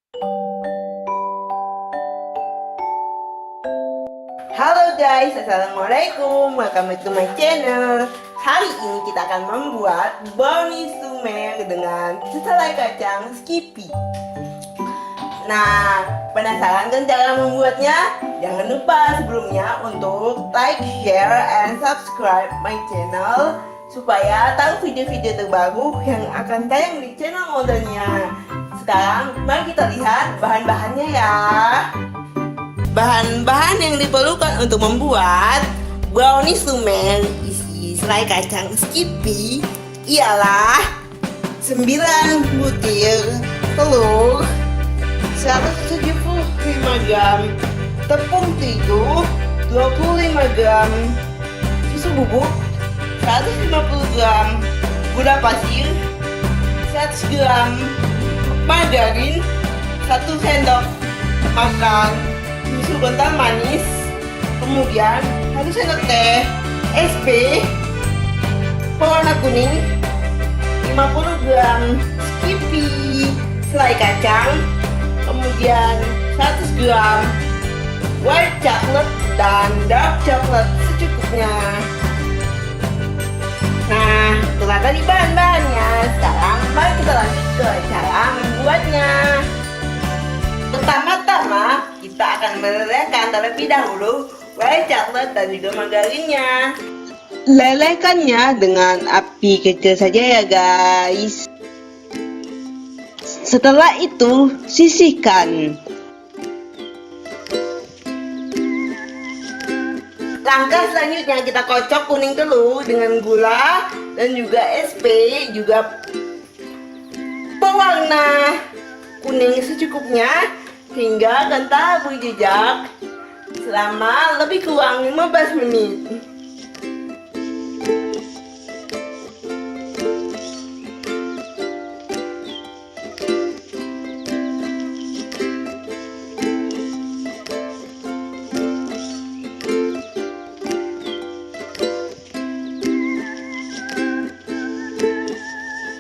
Halo guys, assalamualaikum, welcome back to my channel. Hari ini kita akan membuat brownie sumer dengan selai kacang Skippy. Nah, penasaran kan cara membuatnya? Jangan lupa sebelumnya untuk like, share, and subscribe my channel supaya tahu video-video terbaru yang akan tayang di channel modalnya. Sekarang mari kita lihat bahan-bahannya ya. Bahan-bahan yang diperlukan untuk membuat brownie sumer isi selai kacang Skippy ialah 9 butir telur, 175 gram tepung terigu, 25 gram susu bubuk, 150 gram gula pasir, 100 gram margarin, 1 sendok makan susu kental manis, kemudian 1 sendok teh SP pewarna kuning, 50 gram Skippy selai kacang, kemudian 100 gram white chocolate dan dark chocolate secukupnya. Nah, itulah tadi bahan-bahannya. Sekarang mari kita lanjut ke cara membuatnya. Pertama-tama kita akan melelehkan terlebih dahulu white chocolate dan juga margarinnya. Lelehkannya dengan api kecil saja ya guys. Setelah itu sisihkan. Langkah selanjutnya kita kocok kuning telur dengan gula dan juga SP juga pewarna kuning secukupnya hingga kental berjejak selama lebih kurang 15 menit.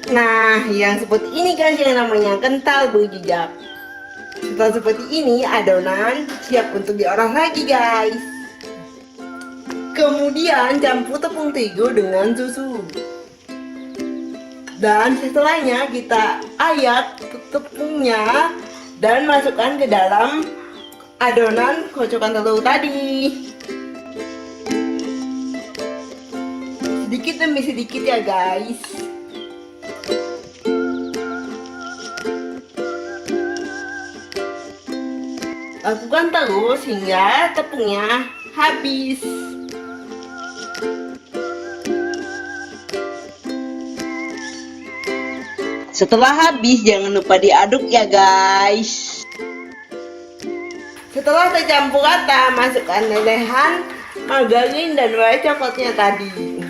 Nah, yang seperti ini guys yang namanya kental berjejak. Setelah seperti ini, adonan siap untuk diolah lagi guys. Kemudian campur tepung terigu dengan susu. Dan setelahnya kita ayak tepungnya dan masukkan ke dalam adonan kocokan telur tadi. Sedikit demi sedikit ya guys. Lakukan terus hingga tepungnya habis. Setelah habis jangan lupa diaduk ya guys. Setelah tercampur rata, masukkan lelehan margarin dan white coklatnya tadi.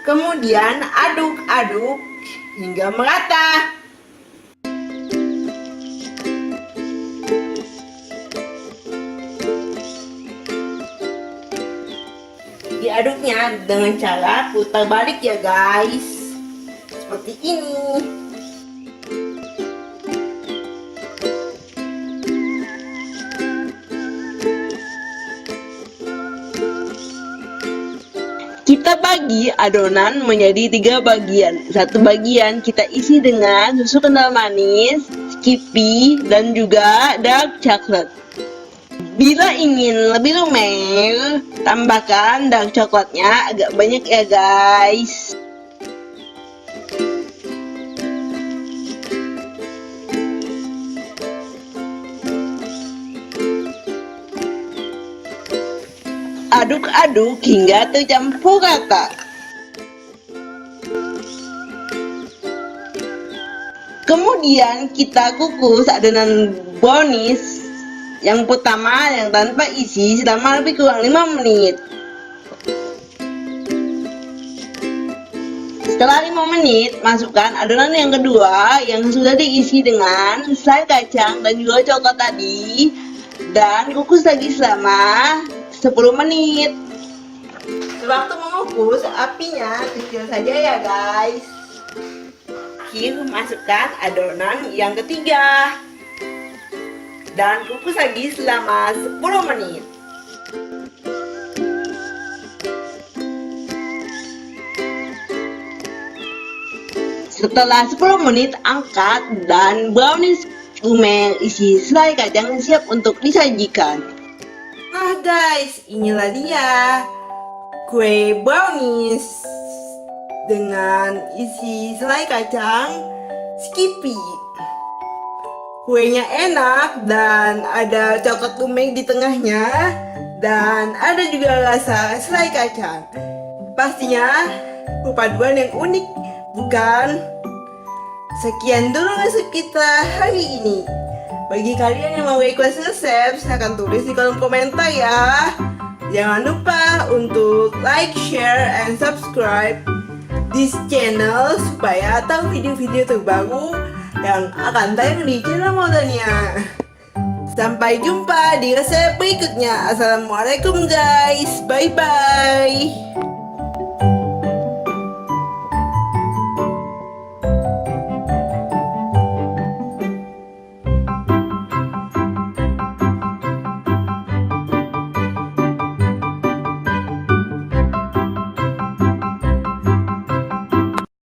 Kemudian aduk-aduk hingga merata. Diaduknya dengan cara putar balik ya guys. Seperti ini. Kita bagi adonan menjadi 3 bagian. Satu bagian kita isi dengan susu kental manis, Skippy, dan juga dark chocolate. Bila ingin lebih lumer, tambahkan dark coklatnya agak banyak ya guys. Aduk-aduk hingga tercampur rata. Kemudian kita kukus adonan brownies yang pertama yang tanpa isi selama lebih kurang 5 menit. Setelah 5 menit, masukkan adonan yang kedua yang sudah diisi dengan selai kacang dan juga coklat tadi dan kukus lagi selama 10 menit. waktu mengukus, apinya kecil saja ya guys. Masukkan adonan yang ketiga dan kukus lagi selama 10 menit. Setelah 10 menit, angkat dan brownies umeng isi selai kacang siap untuk disajikan. Nah guys, inilah dia kue brownies dengan isi selai kacang Skippy. Kuenya enak dan ada coklat umeng di tengahnya dan ada juga rasa selai kacang. Pastinya perpaduan yang unik, bukan? Sekian dulu resep kita hari ini. Bagi kalian yang mau request resep, silahkan tulis di kolom komentar ya. Jangan lupa untuk like, share, and subscribe this channel supaya tahu video-video terbaru yang akan tayang di channel Moldania. Sampai jumpa di resep berikutnya. Assalamualaikum guys, bye bye.